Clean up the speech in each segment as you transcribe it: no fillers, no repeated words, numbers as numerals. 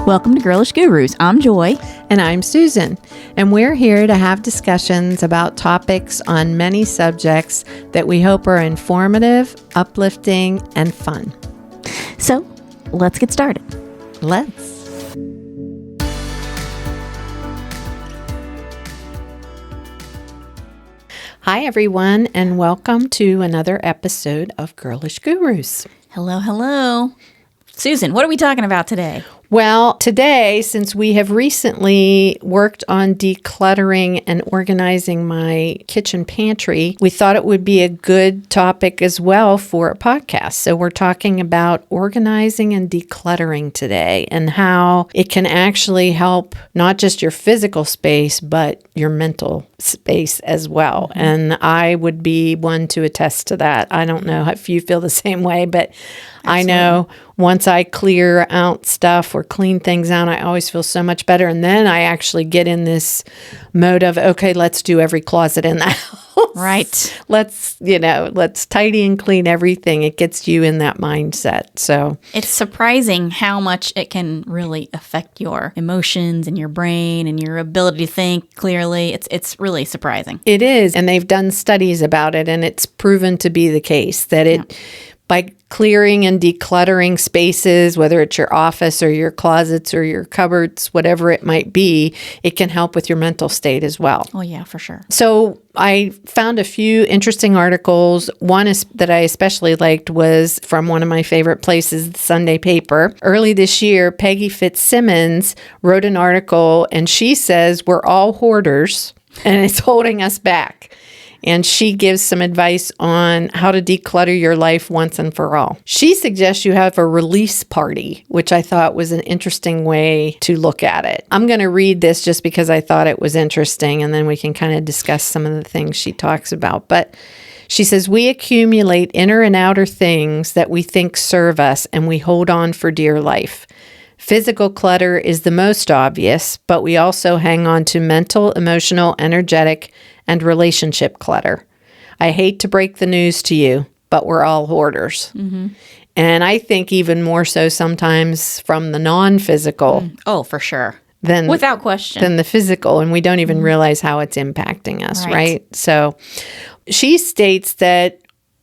Welcome to Girlish Gurus. I'm Joy. And I'm Susan. And we're here to have discussions about topics on many subjects that we hope are informative, uplifting, and fun. So, let's get started. Let's. Hi, everyone, and welcome to another episode of Girlish Gurus. Hello. Susan, what are we talking about today? Well, today, since we have recently worked on decluttering and organizing my kitchen pantry, we thought it would be a good topic as well for a podcast. So we're talking about organizing and decluttering today and how it can actually help not just your physical space, but your mental space as well. Mm-hmm. And I would be one to attest to that. I don't know if you feel the same way, but absolutely. I know once I clear out stuff or clean things out, I always feel so much better. And then I actually get in this mode of, okay, let's do every closet in the house. Right. Let's tidy and clean everything. It gets you in that mindset. So it's surprising how much it can really affect your emotions and your brain and your ability to think clearly. It's really surprising. It is. And they've done studies about it, and it's proven to be the case that by clearing and decluttering spaces, whether it's your office or your closets or your cupboards, whatever it might be, it can help with your mental state as well. Oh, yeah, for sure. So I found a few interesting articles. One that I especially liked was from one of my favorite places, the Sunday paper. Early this year, Peggy Fitzsimmons wrote an article, and she says we're all hoarders, and it's holding us back. And she gives some advice on how to declutter your life once and for all. She suggests you have a release party, which I thought was an interesting way to look at it. I'm going to read this just because I thought it was interesting, and then we can kind of discuss some of the things she talks about. But she says, we accumulate inner and outer things that we think serve us, and we hold on for dear life. Physical clutter is the most obvious, but we also hang on to mental, emotional, energetic, and relationship clutter. I hate to break the news to you, but we're all hoarders. Mm-hmm. And I think even more so sometimes from the non-physical. Oh, for sure. Without question. Than the physical, and we don't even realize how it's impacting us, right? So she states that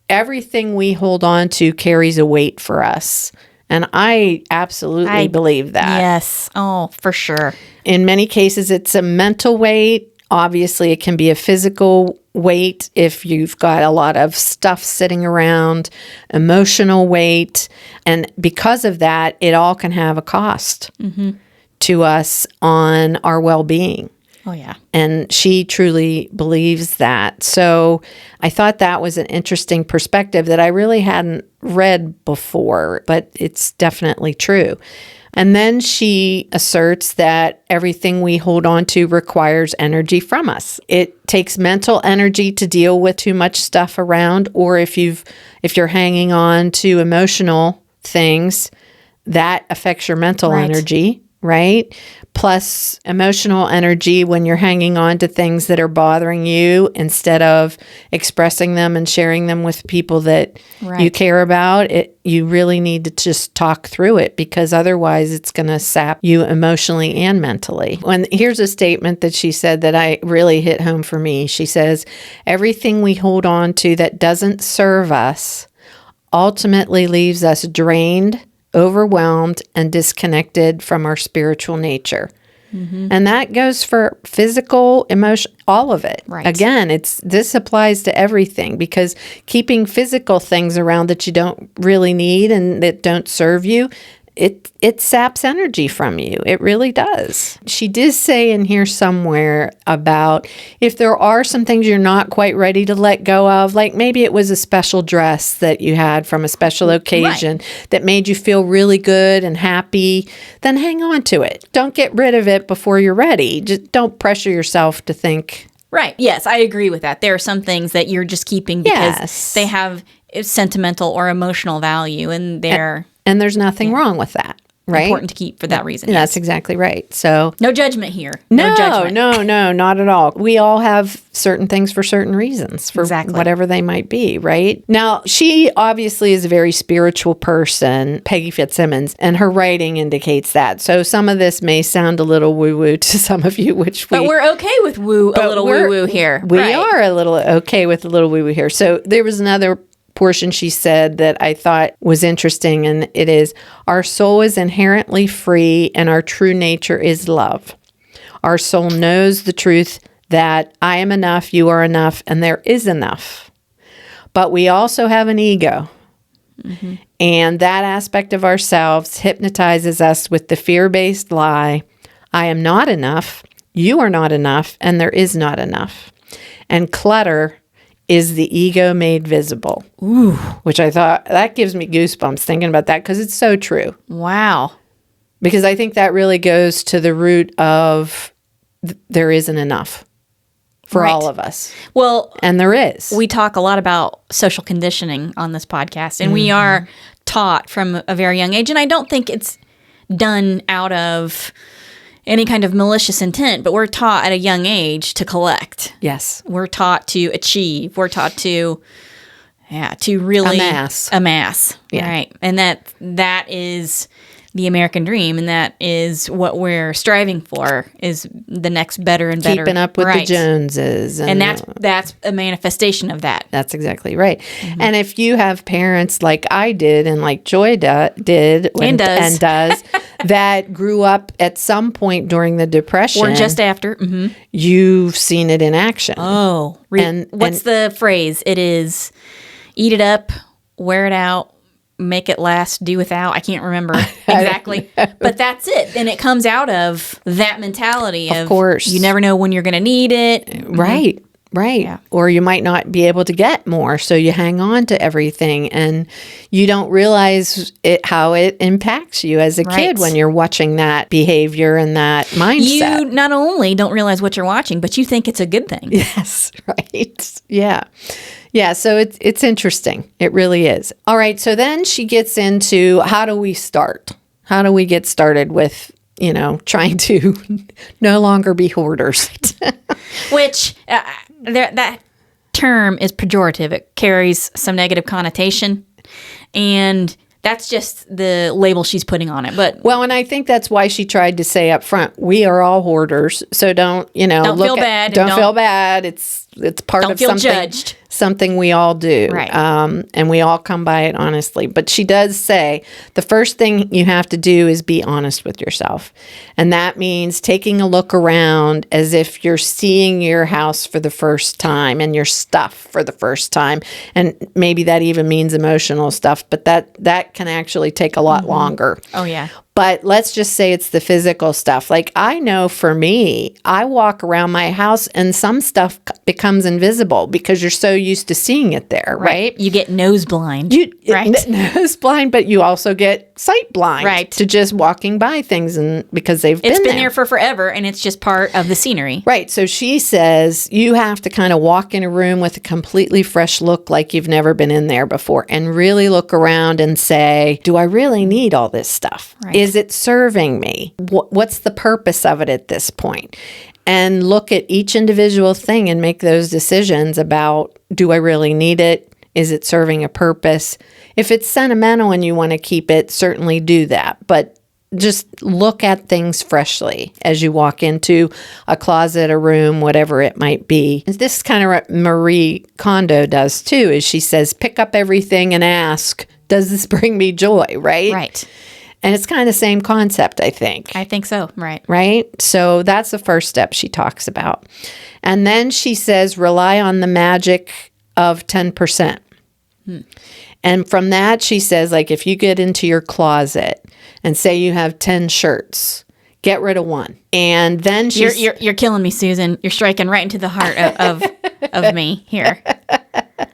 everything we hold on to carries a weight for us. And I absolutely believe that. Yes. Oh, for sure. In many cases, it's a mental weight. Obviously, it can be a physical weight if you've got a lot of stuff sitting around, emotional weight. And because of that, it all can have a cost to us on our well-being. Oh, yeah. And she truly believes that. So I thought that was an interesting perspective that I really hadn't read before, but it's definitely true. And then she asserts that everything we hold on to requires energy from us. It takes mental energy to deal with too much stuff around, or if you're hanging on to emotional things, that affects your mental energy. Right? Plus emotional energy when you're hanging on to things that are bothering you instead of expressing them and sharing them with people that you care about. You really need to just talk through it, because otherwise it's going to sap you emotionally and mentally. And here's a statement that she said that I really hit home for me. She says, everything we hold on to that doesn't serve us ultimately leaves us drained, overwhelmed, and disconnected from our spiritual nature. Mm-hmm. And that goes for physical, emotion, all of it. Right. Again, this applies to everything, because keeping physical things around that you don't really need and that don't serve you, it saps energy from you. It really does. She did say in here somewhere about if there are some things you're not quite ready to let go of, like maybe it was a special dress that you had from a special occasion that made you feel really good and happy, then hang on to it. Don't get rid of it before you're ready. Just don't pressure yourself to think. Right. Yes, I agree with that. There are some things that you're just keeping because they have sentimental or emotional value, and they're... And there's nothing wrong with that. Right? important to keep for that reason. That's exactly right. So no judgment here. no judgment. No, not at all. We all have certain things for certain reasons, for whatever they might be, right? Now, she obviously is a very spiritual person, Peggy Fitzsimmons, and her writing indicates that. So some of this may sound a little woo-woo to some of you, but we're okay with a little woo-woo here. We are a little okay with a little woo-woo here. So there was another portion she said that I thought was interesting, and it is, our soul is inherently free and our true nature is love. Our soul knows the truth that I am enough, you are enough, and there is enough. But we also have an ego. Mm-hmm. And that aspect of ourselves hypnotizes us with the fear-based lie, I am not enough, you are not enough, and there is not enough. And clutter is the ego made visible. Ooh. Which I thought, that gives me goosebumps thinking about that, because it's so true. Wow. Because I think that really goes to the root of there isn't enough for all of us. Well, and there is. We talk a lot about social conditioning on this podcast, and we are taught from a very young age, and I don't think it's done out of any kind of malicious intent, but we're taught at a young age to collect. Yes. We're taught to achieve. We're taught to really amass. Yeah. Right. And that is the American dream, and that is what we're striving for, is the next better and better. Keeping up with the Joneses. And that's a manifestation of that. That's exactly right. Mm-hmm. And if you have parents like I did and like Joy did and does that grew up at some point during the Depression. Or just after. Mm-hmm. You've seen it in action. Oh. What's the phrase? It is eat it up, wear it out, make it last, do without. I can't remember exactly. But that's it. And it comes out of that mentality of course. You never know when you're going to need it. Right. Right. Yeah. Or you might not be able to get more, so you hang on to everything, and you don't realize how it impacts you as a kid when you're watching that behavior and that mindset. You not only don't realize what you're watching, but you think it's a good thing. Yes. Right. Yeah. Yeah, so it's interesting. It really is. All right, so then she gets into, how do we start? How do we get started with, trying to no longer be hoarders? Which, that term is pejorative. It carries some negative connotation, and that's just the label she's putting on it. But and I think that's why she tried to say up front, we are all hoarders, so don't feel bad. Don't feel bad. It's part of something. Judged. Something we all do. Right. And we all come by it honestly. But she does say the first thing you have to do is be honest with yourself. And that means taking a look around as if you're seeing your house for the first time and your stuff for the first time. And maybe that even means emotional stuff, but that can actually take a lot longer. Oh, yeah. But let's just say it's the physical stuff. Like, I know for me, I walk around my house and some stuff becomes invisible because you're so used to seeing it there, right? You get nose blind, right? Nose blind, but you also get sight blind, right? To just walking by things, and because it's been there for forever, and it's just part of the scenery, right? So she says you have to kind of walk in a room with a completely fresh look, like you've never been in there before, and really look around and say, do I really need all this stuff? Right. Is it serving me? What's the purpose of it at this point? And look at each individual thing and make those decisions about, do I really need it? Is it serving a purpose? If it's sentimental and you want to keep it, certainly do that. But just look at things freshly as you walk into a closet, a room, whatever it might be. This is kind of what Marie Kondo does too, is she says, pick up everything and ask, does this bring me joy, right? Right. And it's kind of the same concept, I think. I think so, right. Right? So that's the first step she talks about. And then she says, rely on the magic of 10%. And from that, she says, like, if you get into your closet and say you have 10 shirts, get rid of one. And then you're killing me, Susan. You're striking right into the heart of me here.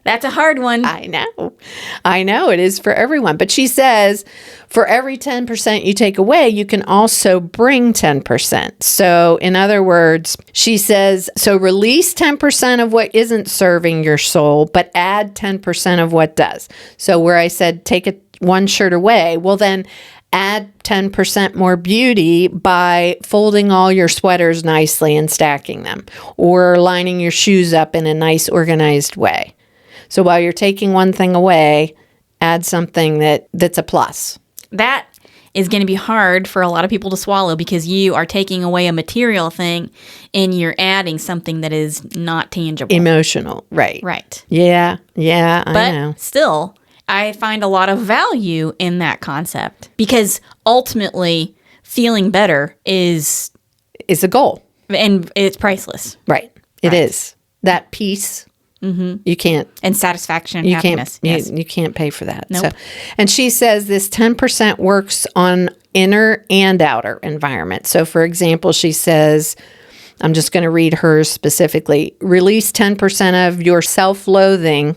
That's a hard one. I know it is for everyone. But she says for every 10% you take away, you can also bring 10%. So in other words, she says, so release 10% of what isn't serving your soul, but add 10% of what does. So where I said take one shirt away, well then Add 10% more beauty by folding all your sweaters nicely and stacking them, or lining your shoes up in a nice organized way. So while you're taking one thing away, add something that's a plus. That is going to be hard for a lot of people to swallow because you are taking away a material thing and you're adding something that is not tangible. Emotional, right. Right. Yeah, I know. But still, I find a lot of value in that concept because ultimately feeling better is a goal. And it's priceless. Right. It is. That peace. You can't. And satisfaction and happiness. Yes. You can't pay for that. Nope. So, and she says this 10% works on inner and outer environment. So, for example, she says, I'm just going to read hers specifically, release 10% of your self-loathing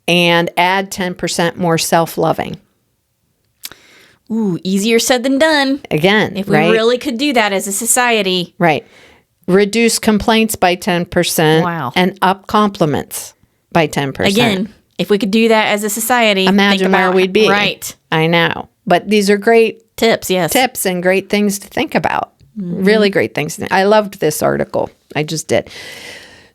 and add 10% more self-loving. Ooh, easier said than done. Again, if we really could do that as a society. Right. Reduce complaints by 10%. Wow. And up compliments by 10%. Again, if we could do that as a society, imagine where we'd be. Right. I know. But these are great tips, yes. Tips and great things to think about. Really great things. I loved this article. I just did.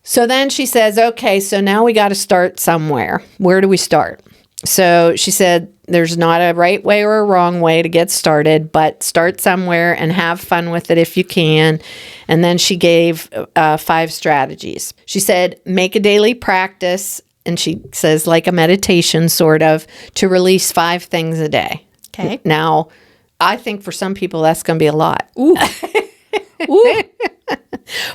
So then she says, okay, so now we got to start somewhere. Where do we start? So she said, there's not a right way or a wrong way to get started, but start somewhere and have fun with it if you can. And then she gave 5 strategies. She said, make a daily practice, and she says like a meditation sort of, to release 5 things a day. Okay. Now, I think for some people that's going to be a lot. Ooh. Ooh.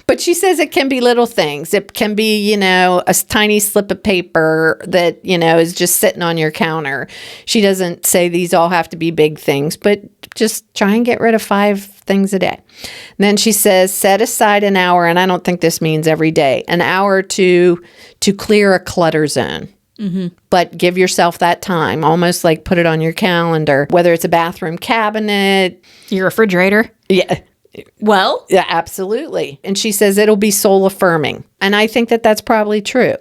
But she says it can be little things. It can be, a tiny slip of paper that, is just sitting on your counter. She doesn't say these all have to be big things, but just try and get rid of 5 things a day. And then she says, set aside an hour, and I don't think this means every day, an hour to clear a clutter zone. Mm-hmm. But give yourself that time, almost like put it on your calendar, whether it's a bathroom cabinet. Your refrigerator. Yeah. Well, yeah, absolutely. And she says it'll be soul affirming. And I think that that's probably true.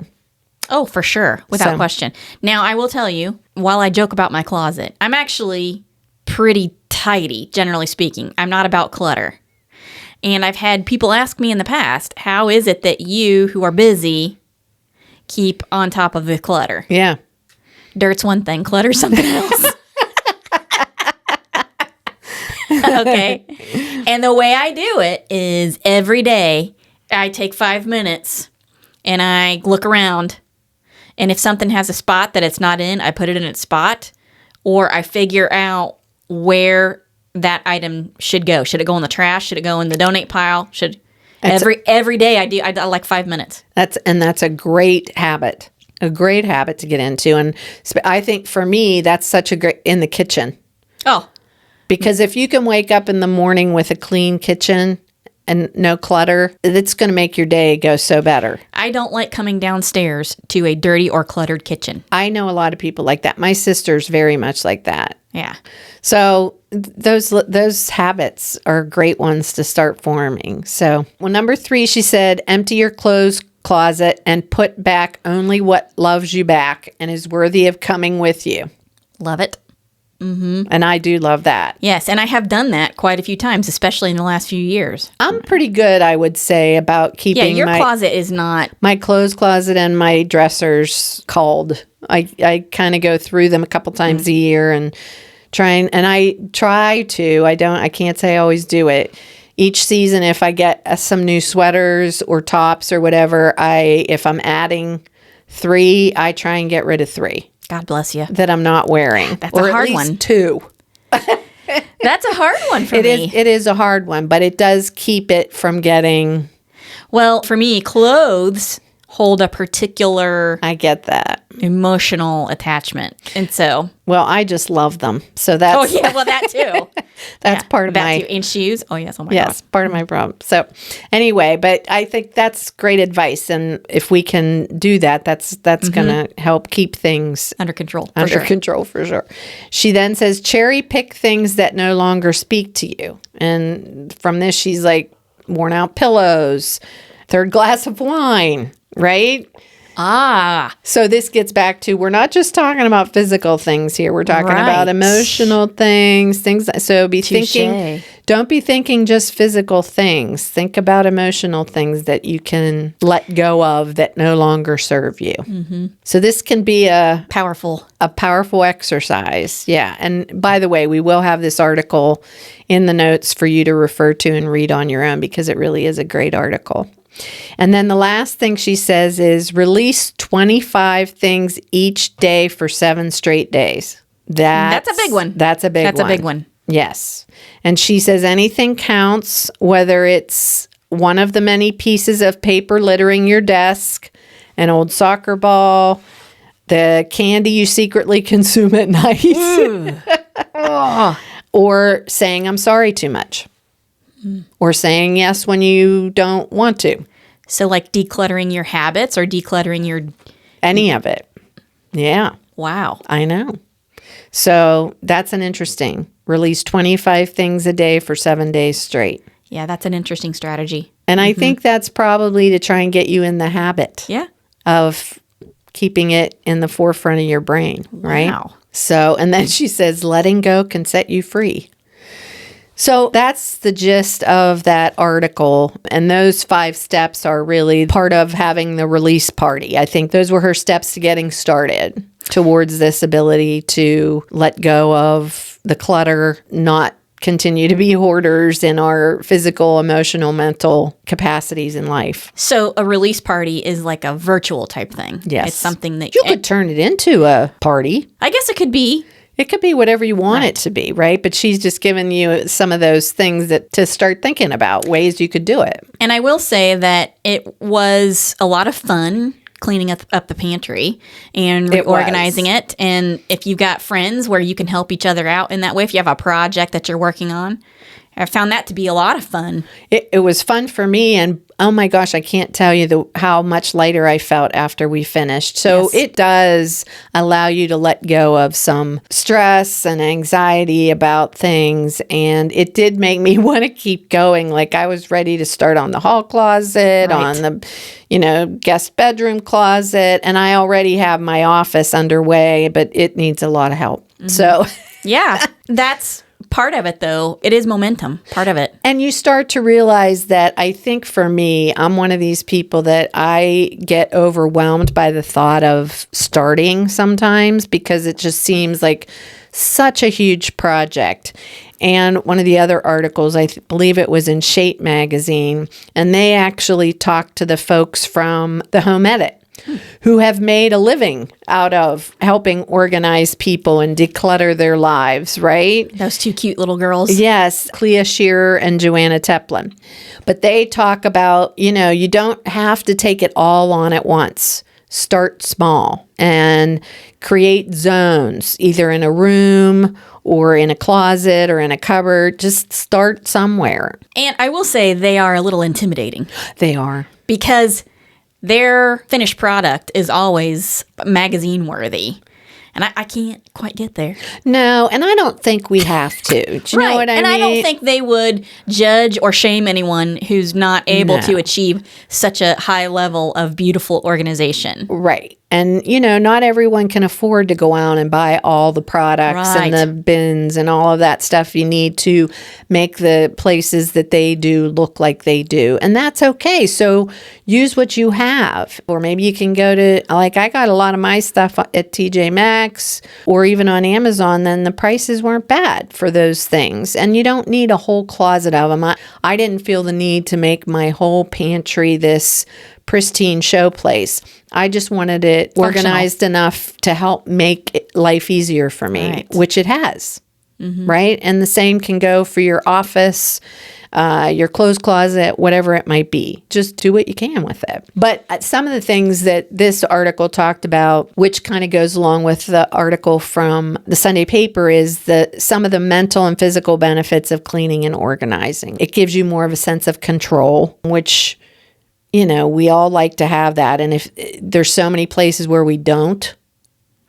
Oh, for sure. Without question. Now, I will tell you, while I joke about my closet, I'm actually pretty tidy, generally speaking. I'm not about clutter. And I've had people ask me in the past, how is it that you who are busy keep on top of the clutter? Yeah. Dirt's one thing, clutter's something else. Okay. And the way I do it is every day I take 5 minutes and I look around. And if something has a spot that it's not in, I put it in its spot. Or I figure out where that item should go. Should it go in the trash? Should it go in the donate pile? Every day I like 5 minutes. That's a great habit. A great habit to get into. And I think for me, that's such a great, in the kitchen. Oh. Because if you can wake up in the morning with a clean kitchen and no clutter, it's going to make your day go so better. I don't like coming downstairs to a dirty or cluttered kitchen. I know a lot of people like that. My sister's very much like that. Yeah. So those habits are great ones to start forming. So, number 3, she said, empty your clothes closet and put back only what loves you back and is worthy of coming with you. Love it. Mm-hmm. And I do love that. Yes, and I have done that quite a few times, especially in the last few years. I'm pretty good, I would say, about keeping your closet is not... My clothes closet and my dressers called. I kind of go through them a couple times a year and I can't say I always do it. Each season, if I get some new sweaters or tops or whatever, if I'm adding 3, I try and get rid of 3. God bless you. That I'm not wearing. That's a hard one. 2. That's a hard one for me. It is a hard one, but it does keep it from getting... Well, for me, clothes hold a particular... I get that. Emotional attachment. And so... Well, I just love them. So that's... Oh, yeah, well, that too. That's part of my... And shoes? Oh, yes. Oh, my God. Yes, part of my problem. So anyway, but I think that's great advice. And if we can do that, that's going to help keep things... Under control. Control, for sure. She then says, cherry pick things that no longer speak to you. And from this, she's like, worn out pillows, 3rd glass of wine, right? Ah. So this gets back to, we're not just talking about physical things here. We're talking about Right. emotional things. So Touché. don't be thinking just physical things. Think about emotional things that you can let go of that no longer serve you. So this can be a Powerful. powerful exercise. Yeah. And by the way, we will have this article in the notes for you to refer to and read on your own, because it really is a great article. And then the last thing she says is release 25 things each day for 7 straight days. That's a big one. That's a big one. That's a big one. Yes. And she says anything counts, whether it's one of the many pieces of paper littering your desk, an old soccer ball, the candy you secretly consume at night, or saying I'm sorry too much. Or saying yes when you don't want to. So like decluttering your habits or decluttering your... Any of it. Yeah, Wow. I know. So that's an interesting. Release 25 things a day for 7 days straight. Yeah, that's an interesting strategy. And I think that's probably to try and get you in the habit Yeah. of keeping it in the forefront of your brain, right? Wow. So, and then she says, letting go can set you free. So that's the gist of that article. And those 5 steps are really part of having the release party. I think those were her steps to getting started towards this ability to let go of the clutter, not continue to be hoarders in our physical, emotional, mental capacities in life. So a release party is like a virtual type thing. Yes. It's something that... You could turn it into a party. I guess it could be. It could be whatever you want it to be, right? But she's just given you some of those things that to start thinking about, ways you could do it. And I will say that it was a lot of fun cleaning up the pantry and reorganizing it. And if you've got friends where you can help each other out in that way, if you have a project that you're working on, I found that to be a lot of fun. It was fun for me, and oh my gosh, I can't tell you how much lighter I felt after we finished. So It does allow you to let go of some stress and anxiety about things, and it did make me want to keep going. Like I was ready to start on the hall closet, on the guest bedroom closet, and I already have my office underway, but it needs a lot of help. So yeah, that's part of it, though. It is momentum, part of it. And you start to realize that I think for me, I'm one of these people that I get overwhelmed by the thought of starting sometimes because it just seems like such a huge project. And one of the other articles, I believe it was in Shape magazine, and they actually talked to the folks from the Home Edit who have made a living out of helping organize people and declutter their lives, right? Those 2 cute little girls. Yes, Clea Shearer and Joanna Teplin. But they talk about, you don't have to take it all on at once. Start small and create zones, either in a room or in a closet or in a cupboard. Just start somewhere. And I will say they are a little intimidating. They are. Because their finished product is always magazine worthy. And I can't quite get there. No, and I don't think we have to. Do you know what I mean? And I don't think they would judge or shame anyone who's not able to achieve such a high level of beautiful organization. Right. And, not everyone can afford to go out and buy all the products and the bins and all of that stuff you need to make the places that they do look like they do. And that's okay. So use what you have. Or maybe you can go to, like I got a lot of my stuff at TJ Maxx or even on Amazon, then the prices weren't bad for those things. And you don't need a whole closet of them. I didn't feel the need to make my whole pantry this pristine showplace. I just wanted it organized enough to help make life easier for me, which it has, right? And the same can go for your office, your clothes closet, whatever it might be. Just do what you can with it. But some of the things that this article talked about, which kind of goes along with the article from the Sunday paper, is some of the mental and physical benefits of cleaning and organizing. It gives you more of a sense of control, which we all like to have that. And if there's so many places where we don't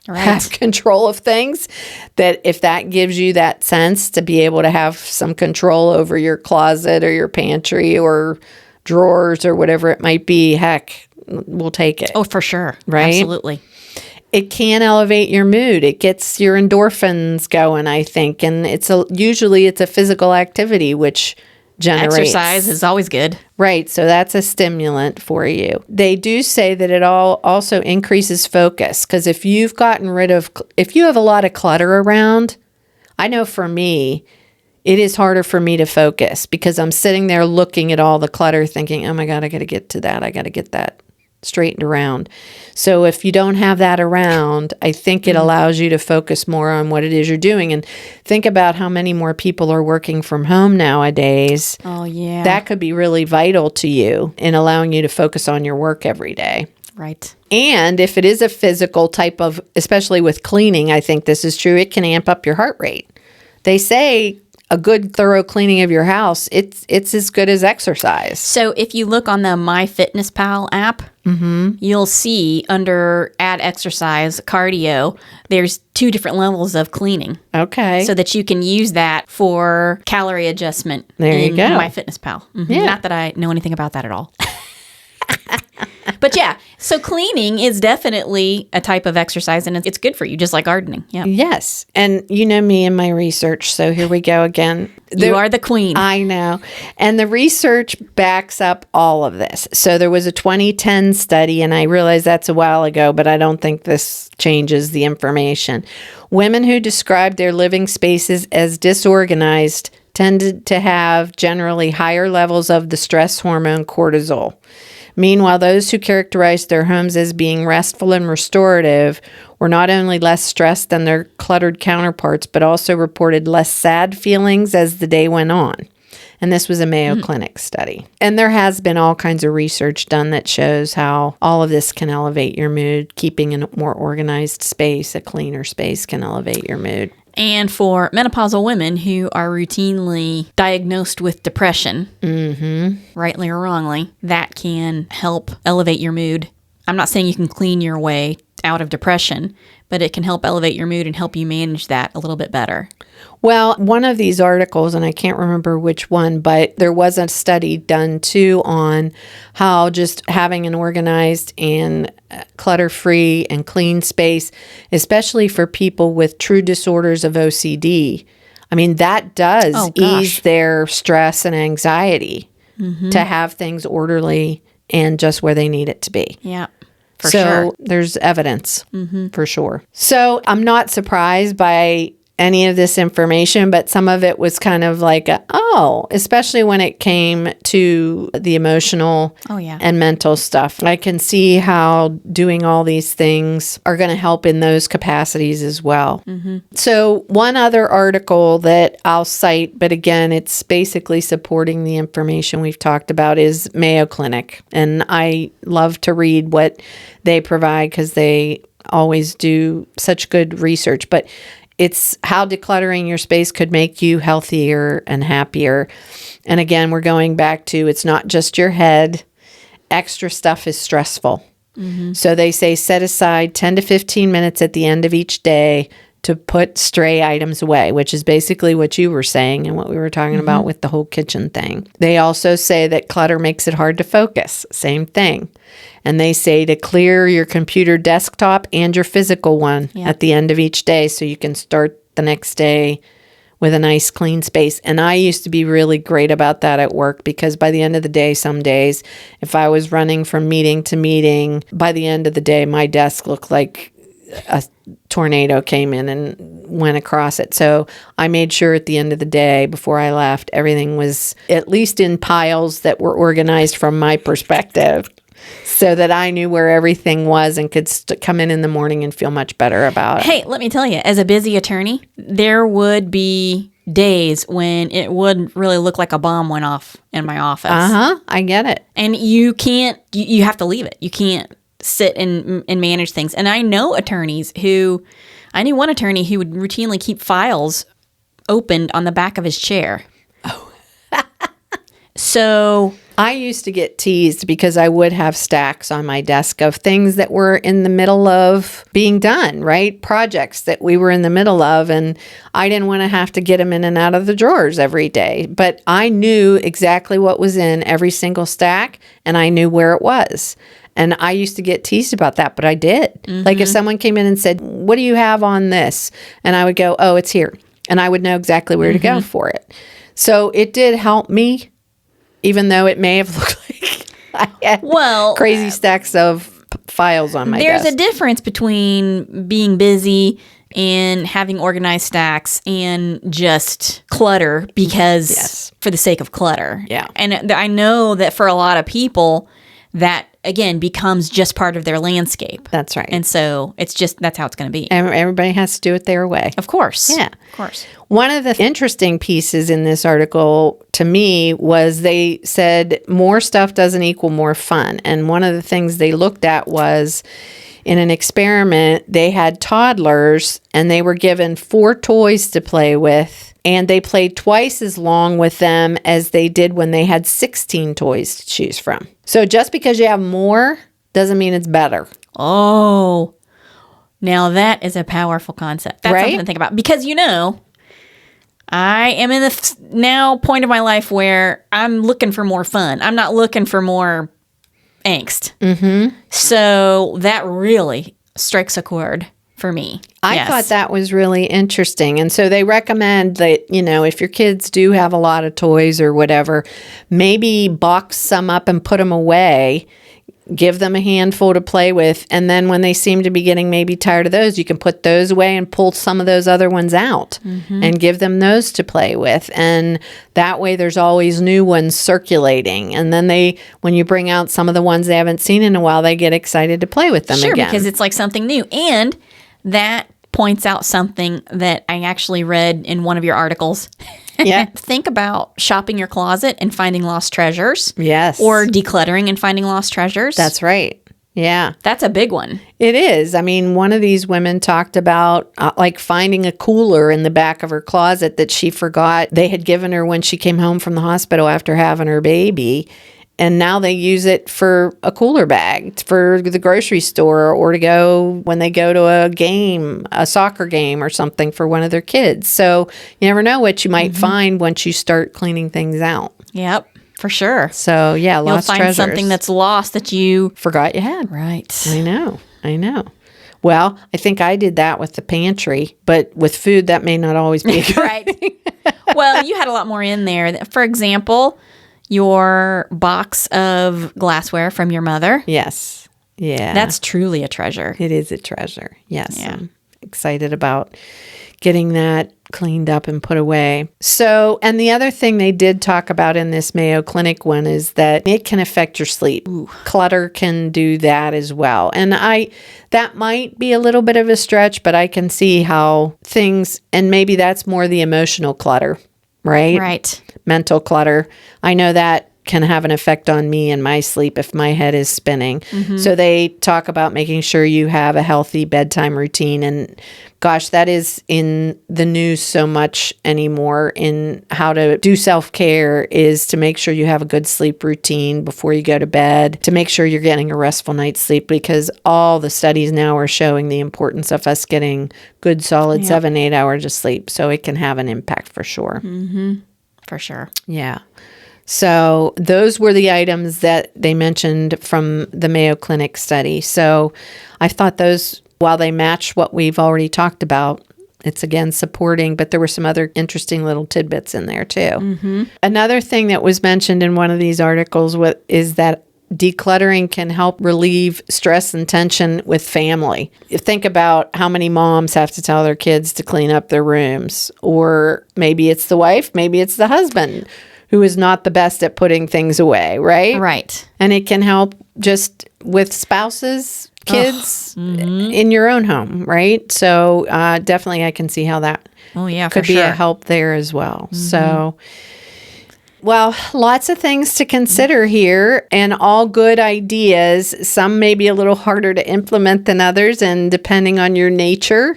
have control of things, that if that gives you that sense to be able to have some control over your closet or your pantry or drawers or whatever it might be, heck, we'll take it. Oh, for sure. Right? Absolutely. It can elevate your mood. It gets your endorphins going, I think. And usually it's a physical activity, which generates. Exercise is always good. Right. So that's a stimulant for you. They do say that it also increases focus, because if you have a lot of clutter around, I know for me, it is harder for me to focus because I'm sitting there looking at all the clutter thinking, oh my God, I got to get to that. I got to get that straightened around. So if you don't have that around, I think it allows you to focus more on what it is you're doing. And think about how many more people are working from home nowadays. Oh, yeah. That could be really vital to you in allowing you to focus on your work every day. Right. And if it is a physical type of, especially with cleaning, I think this is true, it can amp up your heart rate. They say a good thorough cleaning of your house, it's as good as exercise. So if you look on the MyFitnessPal app, you'll see under add exercise, cardio, there's 2 different levels of cleaning. Okay. So that you can use that for calorie adjustment in MyFitnessPal. Yeah. Not that I know anything about that at all. But yeah, so cleaning is definitely a type of exercise, and it's good for you, just like gardening. Yeah. Yes. And you know me and my research, so here we go again. You are the queen. I know. And the research backs up all of this. So there was a 2010 study, and I realize that's a while ago, but I don't think this changes the information. Women who described their living spaces as disorganized tended to have generally higher levels of the stress hormone cortisol. Meanwhile, those who characterized their homes as being restful and restorative were not only less stressed than their cluttered counterparts, but also reported less sad feelings as the day went on. And this was a Mayo Clinic study. And there has been all kinds of research done that shows how all of this can elevate your mood. Keeping a more organized space, a cleaner space, can elevate your mood. And for menopausal women who are routinely diagnosed with depression, rightly or wrongly, that can help elevate your mood. I'm not saying you can clean your way out of depression, but it can help elevate your mood and help you manage that a little bit better. Well, one of these articles, and I can't remember which one, but there was a study done too on how just having an organized and clutter-free and clean space, especially for people with true disorders of OCD, I mean, that does ease their stress and anxiety to have things orderly and just where they need it to be. Yeah. For sure. There's evidence for sure. So I'm not surprised by any of this information, but some of it was kind of like, especially when it came to the emotional and mental stuff. I can see how doing all these things are going to help in those capacities as well. So one other article that I'll cite, but again, it's basically supporting the information we've talked about, is Mayo Clinic. And I love to read what they provide because they always do such good research. But it's how decluttering your space could make you healthier and happier. And again, we're going back to, it's not just your head. Extra stuff is stressful. So they say set aside 10 to 15 minutes at the end of each day to put stray items away, which is basically what you were saying and what we were talking about with the whole kitchen thing. They also say that clutter makes it hard to focus. Same thing. And they say to clear your computer desktop and your physical one at the end of each day so you can start the next day with a nice clean space. And I used to be really great about that at work because by the end of the day, some days, if I was running from meeting to meeting, by the end of the day, my desk looked like a tornado came in and went across it. So I made sure at the end of the day, before I left, everything was at least in piles that were organized from my perspective, so that I knew where everything was and could come in the morning and feel much better about it. Hey, let me tell you, as a busy attorney, there would be days when it would really look like a bomb went off in my office. I get it. And you can't, you have to leave it. You can't sit and manage things. And I know attorneys I knew one attorney who would routinely keep files opened on the back of his chair. Oh. So I used to get teased because I would have stacks on my desk of things that were in the middle of being done, right? Projects that we were in the middle of, and I didn't want to have to get them in and out of the drawers every day. But I knew exactly what was in every single stack, and I knew where it was. And I used to get teased about that, but I did. Like if someone came in and said, what do you have on this? And I would go, oh, it's here. And I would know exactly where to go for it. So it did help me, even though it may have looked like I had crazy stacks of files on my desk. There's a difference between being busy and having organized stacks and just clutter because for the sake of clutter. Yeah. And I know that for a lot of people, that again becomes just part of their landscape. That's right. And so it's just, that's how it's going to be. Everybody has to do it their way. Of course. Yeah. Of course. One of the interesting pieces in this article to me was they said more stuff doesn't equal more fun. And one of the things they looked at was in an experiment, they had toddlers and they were given 4 toys to play with. And they played twice as long with them as they did when they had 16 toys to choose from. So just because you have more doesn't mean it's better. Oh, now that is a powerful concept. That's something to think about. Because, I am in the now point of my life where I'm looking for more fun. I'm not looking for more angst. So that really strikes a chord for me. I thought that was really interesting. And so they recommend that, if your kids do have a lot of toys or whatever, maybe box some up and put them away, give them a handful to play with. And then when they seem to be getting maybe tired of those, you can put those away and pull some of those other ones out and give them those to play with. And that way there's always new ones circulating. And then when you bring out some of the ones they haven't seen in a while, they get excited to play with them again. Sure, because it's like something new. And that points out something that I actually read in one of your articles. Yeah. Think about shopping your closet and finding lost treasures. Yes. Or decluttering and finding lost treasures. That's right. Yeah. That's a big one. It is. I mean, one of these women talked about finding a cooler in the back of her closet that she forgot they had given her when she came home from the hospital after having her baby. And now they use it for a cooler bag for the grocery store or to go when they go to a game, a soccer game or something for one of their kids. So you never know what you might find once you start cleaning things out. Yep, for sure. So yeah, lost treasures. You'll find something that's lost that you forgot you had. Right. I know. Well, I think I did that with the pantry, but with food, that may not always be a good right. Well, you had a lot more in there. For example, your box of glassware from your mother. Yes. Yeah. That's truly a treasure. It is a treasure. Yes. Yeah. I'm excited about getting that cleaned up and put away. So, and the other thing they did talk about in this Mayo Clinic one is that it can affect your sleep. Ooh. Clutter can do that as well. And that might be a little bit of a stretch, but I can see how things, and maybe that's more the emotional clutter, right? Right. Mental clutter. I know that can have an effect on me and my sleep if my head is spinning. So they talk about making sure you have a healthy bedtime routine. And gosh, that is in the news so much anymore in how to do self-care is to make sure you have a good sleep routine before you go to bed, to make sure you're getting a restful night's sleep, because all the studies now are showing the importance of us getting good, solid 7-8 hours of sleep. So it can have an impact for sure. For sure. Yeah. So those were the items that they mentioned from the Mayo Clinic study. So I thought those, while they match what we've already talked about, it's again supporting, but there were some other interesting little tidbits in there too. Another thing that was mentioned in one of these articles is that decluttering can help relieve stress and tension with family. Think about how many moms have to tell their kids to clean up their rooms, or maybe it's the wife, maybe it's the husband who is not the best at putting things away, right? Right. And it can help just with spouses, kids in your own home, right? So definitely I can see how that could be a help there as well. So, well, lots of things to consider here and all good ideas. Some may be a little harder to implement than others, and depending on your nature,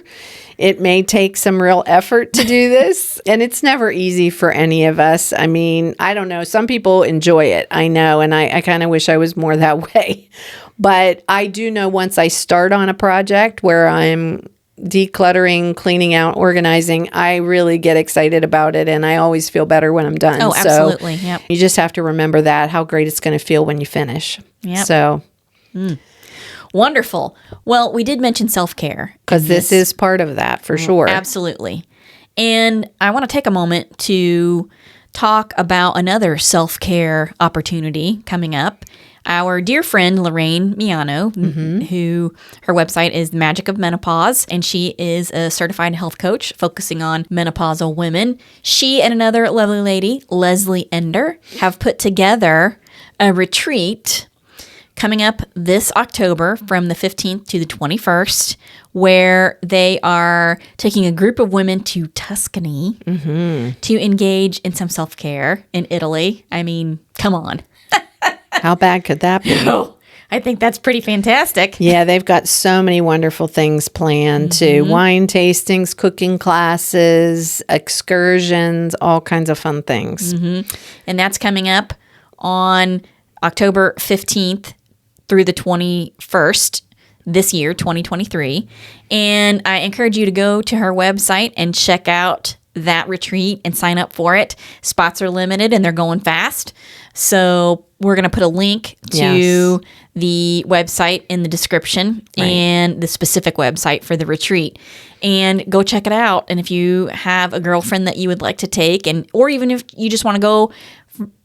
it may take some real effort to do this, and it's never easy for any of us. I mean, I don't know. Some people enjoy it, I know, and I kind of wish I was more that way. But I do know once I start on a project where I'm decluttering, cleaning out, organizing, I really get excited about it, and I always feel better when I'm done. Oh, absolutely. So you just have to remember that, how great it's going to feel when you finish. Yep. So Wonderful. Well, we did mention self-care. Because this is part of that for sure. Absolutely. And I want to take a moment to talk about another self-care opportunity coming up. Our dear friend, Lorraine Miano, who her website is Magic of Menopause, and she is a certified health coach focusing on menopausal women. She and another lovely lady, Leslie Ender, have put together a retreat coming up this October from the 15th to the 21st, where they are taking a group of women to Tuscany to engage in some self-care in Italy. I mean, come on. How bad could that be? I think that's pretty fantastic. Yeah, they've got so many wonderful things planned too. Wine tastings, cooking classes, excursions, all kinds of fun things. And that's coming up on October 15th through the 21st this year, 2023. And I encourage you to go to her website and check out that retreat and sign up for it. Spots are limited and they're going fast. So we're going to put a link to the website in the description and the specific website for the retreat. And go check it out. And if you have a girlfriend that you would like to take, or even if you just want to go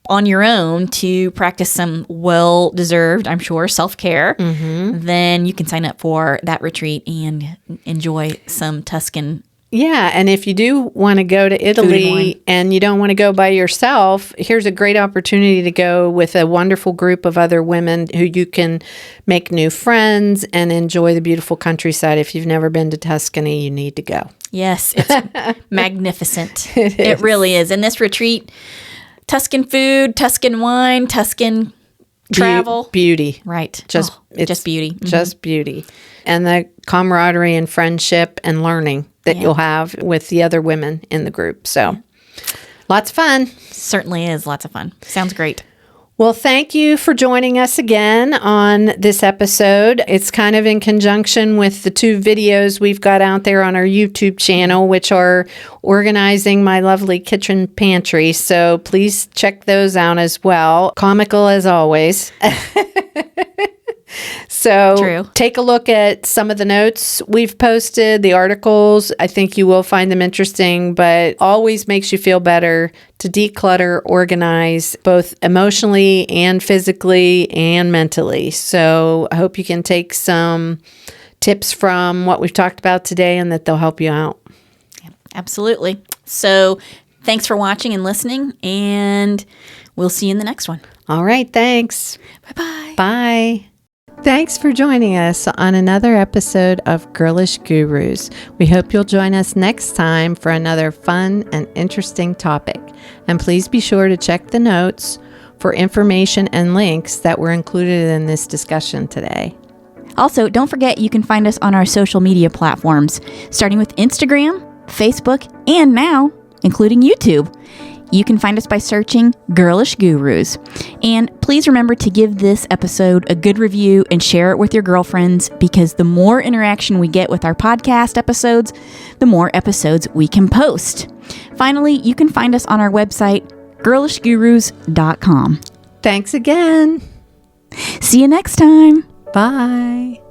on your own to practice some well-deserved, I'm sure, self-care, then you can sign up for that retreat and enjoy some Tuscan. Yeah, and if you do want to go to Italy and you don't want to go by yourself, here's a great opportunity to go with a wonderful group of other women who you can make new friends and enjoy the beautiful countryside. If you've never been to Tuscany, you need to go. Yes, it's magnificent. It really is. And this retreat, Tuscan food, Tuscan wine, Tuscan travel. Beauty. Right. Just beauty. Just beauty. And the camaraderie and friendship and learning that you'll have with the other women in the group. So lots of fun. Certainly is lots of fun. Sounds great. Well, thank you for joining us again on this episode. It's kind of in conjunction with the 2 videos we've got out there on our YouTube channel, which are organizing my lovely kitchen pantry. So please check those out as well. Comical as always. So take a look at some of the notes we've posted, the articles. I think you will find them interesting, but always makes you feel better to declutter, organize, both emotionally and physically and mentally. So I hope you can take some tips from what we've talked about today and that they'll help you out. Absolutely. So thanks for watching and listening, and we'll see you in the next one. All right. Thanks. Bye-bye. Bye. Thanks for joining us on another episode of Girlish Gurus. We hope you'll join us next time for another fun and interesting topic. And please be sure to check the notes for information and links that were included in this discussion today. Also, don't forget you can find us on our social media platforms, starting with Instagram, Facebook, and now, including YouTube. You can find us by searching Girlish Gurus. And please remember to give this episode a good review and share it with your girlfriends, because the more interaction we get with our podcast episodes, the more episodes we can post. Finally, you can find us on our website, girlishgurus.com. Thanks again. See you next time. Bye.